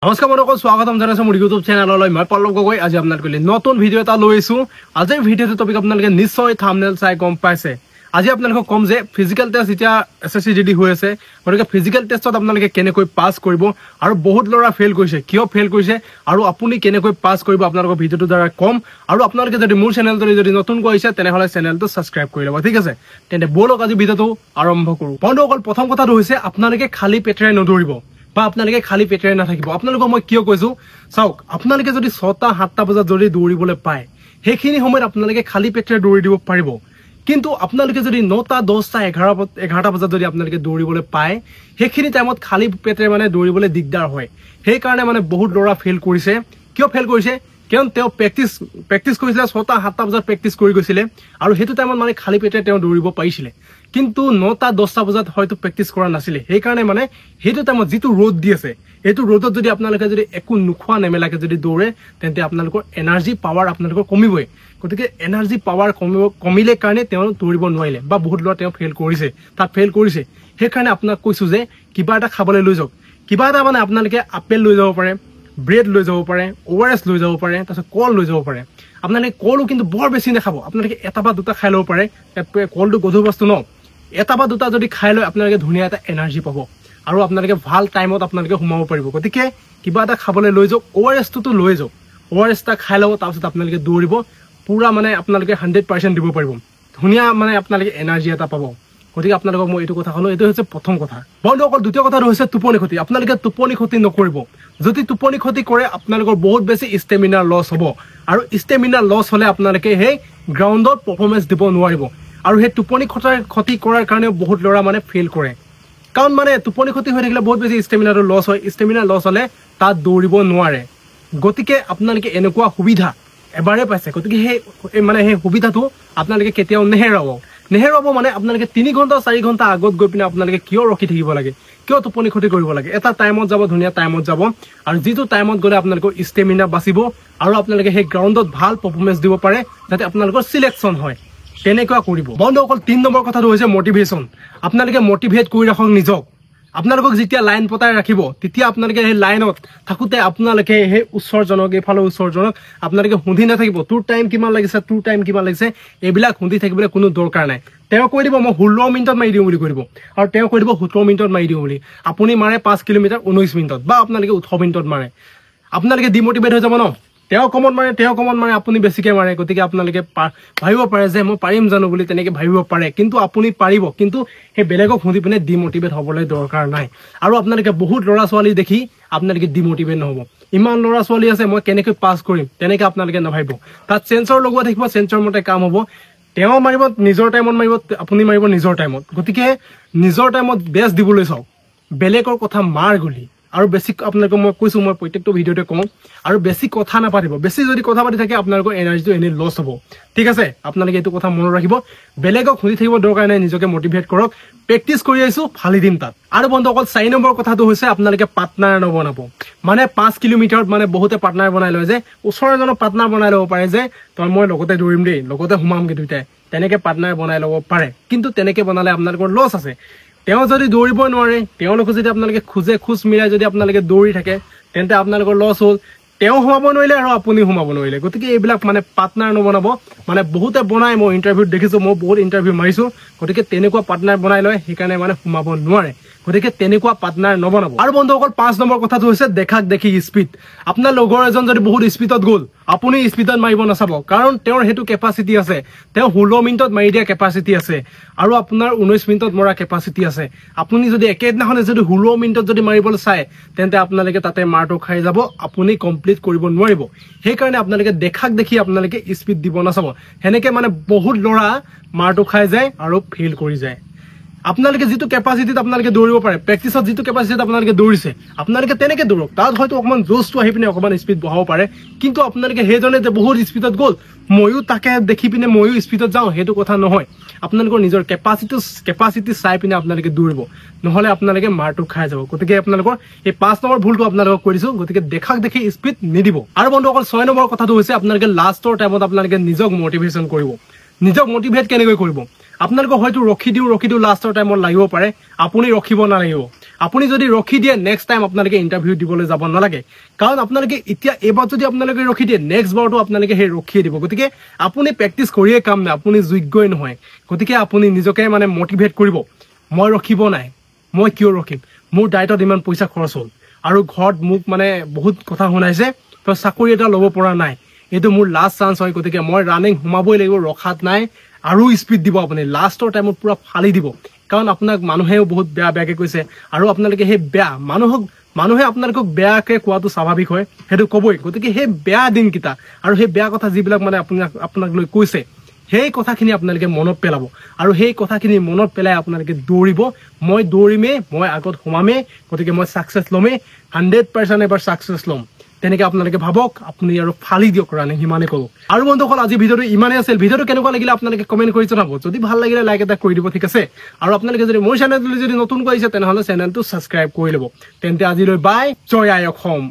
নমস্কাৰ বন্ধুসকল, স্বাগতম জনাইছো মোৰ ইউটিউব চেনেললৈ। মই পল্লৱ গগৈ। আজি আপোনালোকে নতুন ভিডিঅ' এটা লৈ আহিছো। আজিৰ ভিডিঅ'টো টপিক আপোনালোকে নিশ্চয় থাম্বনেল চাই গম পাইছে। আজি আপোনালোকক কম যে ফিজিকেল টেষ্ট এতিয়া SSC GD হৈ আছে, গতিকে ফিজিকেল টেষ্টত আপোনালোকে কেনেকৈ পাছ কৰিব আৰু বহুত ল'ৰা ফেইল কৰিছে, কিয় ফেইল কৰিছে আৰু আপুনি কেনেকৈ পাছ কৰিব আপোনালোকৰ ভিডিঅ'টোৰ দ্বাৰা কম। আৰু আপোনালোকে যদি মোৰ চেনেলটো যদি নতুনকৈ আহিছে তেনেহ'লে চেনেলটো ছাবস্ক্ৰাইব কৰি ল'ব, ঠিক আছে। তেন্তে ব'লক আজি ভিডিঅ'টো আৰম্ভ কৰোঁ। বন্ধুসকল, প্ৰথম কথাটো হৈছে আপোনালোকে খালী পেটেৰে নদৌৰিব বা আপোনালোকে খালী পেটেৰে নাথাকিব। আপোনালোকক মই কিয় কৈছো চাওক, আপোনালোকে যদি 6টা-7টা বজাত যদি দৌৰিবলৈ পায় সেইখিনি সময়ত আপোনালোকে খালী পেটেৰে দৌৰি দিব পাৰিব। কিন্তু আপোনালোকে যদি 9টা, 10টা, 11টা বজাত যদি আপোনালোকে দৌৰিবলৈ পায় সেইখিনি টাইমত খালী পেটেৰে মানে দৌৰিবলৈ দিগদাৰ হয়। সেইকাৰণে মানে বহুত ল'ৰা ফেইল কৰিছে। কিয় ফেইল কৰিছে? কাৰণ তেওঁ প্ৰেক্টিছ কৰিছিলে 6টা-7টা বজাত প্ৰেক্টিছ কৰি গৈছিলে আৰু সেইটো টাইমত মানে খালী পেটেৰে তেওঁ দৌৰিব পাৰিছিলে। কিন্তু 9টা, 10টা বজাত হয়তো প্ৰেক্টিছ কৰা নাছিলে। সেইকাৰণে মানে সেইটো টাইমত যিটো ৰ'দ দি আছে, এইটো ৰ'দত যদি আপোনালোকে যদি একো নোখোৱা নেমেলাকে যদি দৌৰে তেন্তে আপোনালোকৰ এনাৰ্জি পাৱাৰ আপোনালোকৰ কমিবই। গতিকে এনাৰ্জি পাৱাৰ কমিলে কাৰণে তেওঁ দৌৰিব নোৱাৰিলে বা বহুত ল'ৰা তেওঁ ফেইল কৰিছে। সেইকাৰণে আপোনাক কৈছো যে কিবা এটা খাবলৈ লৈ যাওক। কিবা এটা মানে আপোনালোকে আপেল লৈ যাব পাৰে, ব্ৰেড লৈ যাব পাৰে, ORS লৈ যাব পাৰে, তাৰপিছত কল লৈ যাব পাৰে। আপোনালোকে কলো কিন্তু বৰ বেছি নাখাব, আপোনালোকে এটা বা দুটা খাই ল'ব পাৰে। কলটো গধুৰ বস্তু ন, এটা বা দুটা যদি খাই লয় আপোনালোকে ধুনীয়া এটা এনাৰ্জি পাব আৰু আপোনালোকে ভাল টাইমত আপোনালোকে সোমাব পাৰিব। গতিকে কিবা এটা খাবলৈ লৈ যাওক, ORSটোতো লৈ যাওক, ORS এটা খাই ল'ব, তাৰপিছত আপোনালোকে দৌৰিব পুৰা মানে আপোনালোকে 100% দিব পাৰিব, ধুনীয়া মানে আপোনালোকে এনাৰ্জি এটা পাব। গতিকে আপোনালোকক মই এইটো কথা ক'লো, এইটো হৈছে প্ৰথম কথা। বন্ধুসকল, দ্বিতীয় কথাটো হৈছে টোপনি ক্ষতি। আপোনালোকে টোপনি ক্ষতি নকৰিব। যদি টোপনি ক্ষতি কৰে আপোনালোকৰ বহুত বেছি ষ্টেমিনাৰ লছ হ'ব আৰু ষ্টেমিনাৰ লছ হ'লে আপোনালোকে সেই গ্ৰাউণ্ডত পাৰফৰ্মেঞ্চ দিব নোৱাৰিব। আৰু সেই টোপনি ক্ষতি কৰাৰ কাৰণে বহুত ল'ৰা মানে ফেইল কৰে, কাৰণ মানে টোপনি ক্ষতি হৈ থাকিলে বহুত বেছি ষ্টেমিনাৰটো লছ হয়। ষ্টেমিনাৰ লছ হ'লে তাত দৌৰিব নোৱাৰে। গতিকে আপোনালোকে এনেকুৱা সুবিধা এবাৰে পাইছে, গতিকে সেই সুবিধাটো আপোনালোকে কেতিয়াও নেহেৰুৱাব। মানে আপোনালোকে 3 ঘণ্টা 4 ঘণ্টা আগত গৈ পিনে আপোনালোকে কিয় ৰখি থাকিব লাগে, কিয় টোপনি ক্ষতি কৰিব লাগে? এটা টাইমত যাব, ধুনীয়া টাইমত যাব, আৰু যিটো টাইমত গ'লে আপোনালোকৰ ষ্টেমিনা বাচিব আৰু আপোনালোকে সেই গ্ৰাউণ্ডত ভাল পাৰফৰ্মেঞ্চ দিব পাৰে যাতে আপোনালোকৰ চিলেকশ্যন হয়, তেনেকুৱা কৰিব। বন্ধুসকল, 3 নম্বৰ কথাটো হৈছে মটিভেশ্যন। আপোনালোকে মটিভেট কৰি ৰাখক নিজক। আপোনালোকক যেতিয়া লাইন পতাই ৰাখিব তেতিয়া আপোনালোকে সেই লাইনত থাকোঁতে আপোনালোকে সেই ওচৰজনক, এইফালে ওচৰজনক আপোনালোকে সুধি নাথাকিব তোৰ টাইম কিমান লাগিছে, এইবিলাক সুধি থাকিবলৈ কোনো দৰকাৰ নাই। তেওঁ কৈ দিব মই 16 মিনিটত মাৰি দিওঁ বুলি কৈ দিব, আৰু তেওঁ কৈ দিব 17 মিনিটত মাৰি দিওঁ বুলি। আপুনি মাৰে 5 কিলোমিটাৰ 19 মিনিটত বা আপোনালোকে 18 মিনিটত মাৰে, আপোনালোকে ডিমটিভেট হৈ যাব ন। তেওঁ কমত মাৰে, আপুনি বেছিকে মাৰে। গতিকে আপোনালোকে ভাবিব পাৰে যে মই পাৰিম জানো বুলি, তেনেকে ভাবিব পাৰে, কিন্তু আপুনি পাৰিব। কিন্তু সেই বেলেগক সুধি পিনে ডিমটিভেট হ'বলৈ দৰকাৰ নাই। আৰু আপোনালোকে বহুত ল'ৰা ছোৱালী দেখি আপোনালোকে ডিমটিভেট নহ'ব। ইমান ল'ৰা ছোৱালী আছে, মই কেনেকৈ পাছ কৰিম, তেনেকে আপোনালোকে নাভাবিব। তাত চেঞ্চৰ লগোৱা থাকিব, চেঞ্চৰ মতে কাম হ'ব। তেওঁ মাৰিব নিজৰ টাইমত মাৰিব, আপুনি মাৰিব নিজৰ টাইমত। গতিকে নিজৰ টাইমত বেষ্ট দিবলৈ চাওক, বেলেগৰ কথা মাৰ গলি। আৰু বেছি আপোনালোকক মই কৈছোঁ, মই প্ৰত্যেকটো ভিডিঅ'তে কওঁ, আৰু বেছি কথা নাপাতিব। বেছি যদি কথা পাতি থাকে আপোনালোকৰ এনাৰ্জিটো এনেই লছ হ'ব, ঠিক আছে। আপোনালোকে এইটো কথা মনত ৰাখিব, বেলেগক শুনি থাকিব দৰকাৰ নাই, নিজকে মটিভেট কৰক। প্ৰেক্টিছ কৰি আহিছোঁ, ফালি দিম তাত। আৰু বন্ধুসকল, 4 নম্বৰ কথাটো হৈছে আপোনালোকে পাৰ্টনাৰ নবনাব। মানে 5 কিলোমিটাৰত মানে বহুতে পাৰ্টনাৰ বনাই লয় যে, ওচৰৰ এজনক পাৰ্টনাৰ বনাই ল'ব পাৰে যে মই লগতে দৌৰিম দেই, লগতে সোমামগৈ দুয়োটাই, তেনেকে পাৰ্টনাৰ বনাই ল'ব পাৰে। কিন্তু তেনেকে বনালে আপোনালোকৰ লছ আছে। তেওঁ যদি দৌৰিব নোৱাৰে, তেওঁলোকে যদি আপোনালোকে খোজ মিলাই যদি আপোনালোকে দৌৰি থাকে তেন্তে আপোনালোকৰ লছ হ'ল। তেওঁ সোমাব নোৱাৰিলে আৰু আপুনি সোমাব নোৱাৰিলে। গতিকে এইবিলাক মানে পাৰ্টনাৰ নবনাব। মানে বহুতে বনাই, মই ইণ্টাৰভিউত দেখিছোঁ, মই বহুত ইণ্টাৰভিউ মাৰিছোঁ। গতিকে তেনেকুৱা পাৰ্টনাৰ বনাই লয়, সেইকাৰণে মানে সোমাব নোৱাৰে। গতিকে তেনেকুৱা পাৰ্টনাৰ নবনাব। আৰু বন্ধুসকল, 5 নম্বৰ কথাটো হৈছে দেখাক দেখি স্পীড। আপোনাৰ লগৰ এজন যদি বহুত স্পীডত গ'ল, আপুনি স্পীডত মাৰিব নাচাব, কাৰণ তেওঁৰ সেইটো কেপাচিটি আছে। তেওঁ 16 মিনিটত মাৰি দিয়া কেপাচিটি আছে আৰু আপোনাৰ 19 মিনিটত মৰা কেপাচিটি আছে। আপুনি যদি একেদিনাখনে যদি 16 মিনিটত যদি মাৰিবলৈ চায় তেন্তে আপোনালোকে তাতে মাৰটো খাই যাব, আপুনি কমপ্লিট কৰিব নোৱাৰিব। সেইকাৰণে আপোনালোকে দেখাক দেখি আপোনালোকে স্পীড দিব নাচাব। সেনেকে মানে বহুত ল'ৰা মাৰটো খাই যায় আৰু ফেইল কৰি যায়। আপোনালোকে যিটো কেপাচিটিত আপোনালোকে দৌৰিব পাৰে, প্ৰেক্টিছত যিটো কেপাচিটিত আপোনালোকে দৌৰিছে, আপোনালোকে তেনেকে দৌৰক। তাত হয়তো অকণমান জোচটো আহি পিনে অকণমান স্পীড বঢ়াব পাৰে, কিন্তু আপোনালোকে সেইজনে যে বহুত স্পীডত গ'ল, ময়ো তাকে দেখি পিনে ময়ো স্পীডত যাওঁ, সেইটো কথা নহয়। আপোনালোকৰ নিজৰ কেপাচিটি চাই পিনে আপোনালোকে দৌৰিব, নহ'লে আপোনালোকে মাৰটো খাই যাব। গতিকে আপোনালোকৰ এই 5 নম্বৰ ভুলটো আপোনালোকক কৈ দিছোঁ। গতিকে দেখাক দেখি স্পীড নিদিব। আৰু বন্ধুসকল, 6 নম্বৰ কথাটো হৈছে আপোনালোকে লাষ্টৰ টাইমত আপোনালোকে নিজক মটিভেশ্যন কৰিব। নিজক মটিভেট কেনেকৈ কৰিব? আপোনালোকক হয়তো ৰখি দিওঁ লাষ্টৰ টাইমত লাগিব পাৰে, আপুনি ৰখিব নালাগিব। আপুনি যদি ৰখি দিয়ে নেক্সট টাইম আপোনালোকে ইণ্টাৰভিউ দিবলৈ যাব নালাগে কাৰণ আপোনালোকে এতিয়া এবাৰ যদি আপোনালোকে ৰখি দিয়ে নেক্সট বাৰটো আপোনালোকে সেই ৰখিয়ে দিব গতিকে আপুনি প্ৰেক্টিচ কৰিয়ে কাম নাই আপুনি যোগ্যই নহয় গতিকে আপুনি নিজকে মানে মটিভেট কৰিব মই ৰখিব নাই মই কিয় ৰখিম মোৰ ডায়েটত ইমান পইচা খৰচ হ'ল আৰু ঘৰত মোক মানে বহুত কথা শুনাইছে তো চাকৰি এটা ল'ব পৰা নাই এইটো মোৰ লাষ্ট চান্স হয় গতিকে মই ৰানিং সোমাবই লাগিব ৰখাত নাই আৰু স্পীড দিব আপুনি লাষ্টৰ টাইমত পুৰা ফালি দিব কাৰণ আপোনাক মানুহেও বহুত বেয়াকে কৈছে আৰু আপোনালোকে সেই বেয়া মানুহে আপোনালোকক বেয়াকে কোৱাটো স্বাভাৱিক হয় সেইটো ক'বই গতিকে সেই বেয়া দিনকেইটা আৰু সেই বেয়া কথা যিবিলাক মানে আপোনাক লৈ কৈছে সেই কথাখিনি আপোনালোকে মনত পেলাব আৰু সেই কথাখিনি মনত পেলাই আপোনালোকে দৌৰিব মই দৌৰিমেই মই আগত সোমামেই গতিকে মই ছাকচেছ ল'মেই 100% এবাৰ ছাকচেছ ল'ম তেনেকে আপোনালোকে ভাবক আপুনি আৰু ফালি দিয়ক ৰানিং সিমানে কৰো আৰু বন্ধুসকল আজি ভিডিঅ'টো ইমানে আছিল ভিডিঅ'টো কেনেকুৱা লাগিলে আপোনালোকে কমেন্ট কৰি জনাব যদি ভাল লাগিলে লাইক এটা কৰি দিব ঠিক আছে আৰু আপোনালোকে যদি মোৰ চেনেলটো যদি নতুনকৈ আহিছে তেনেহ'লে চেনেলটো ছাবস্ক্ৰাইব কৰি ল'ব তেন্তে আজিলৈ বাই জয় আই অসম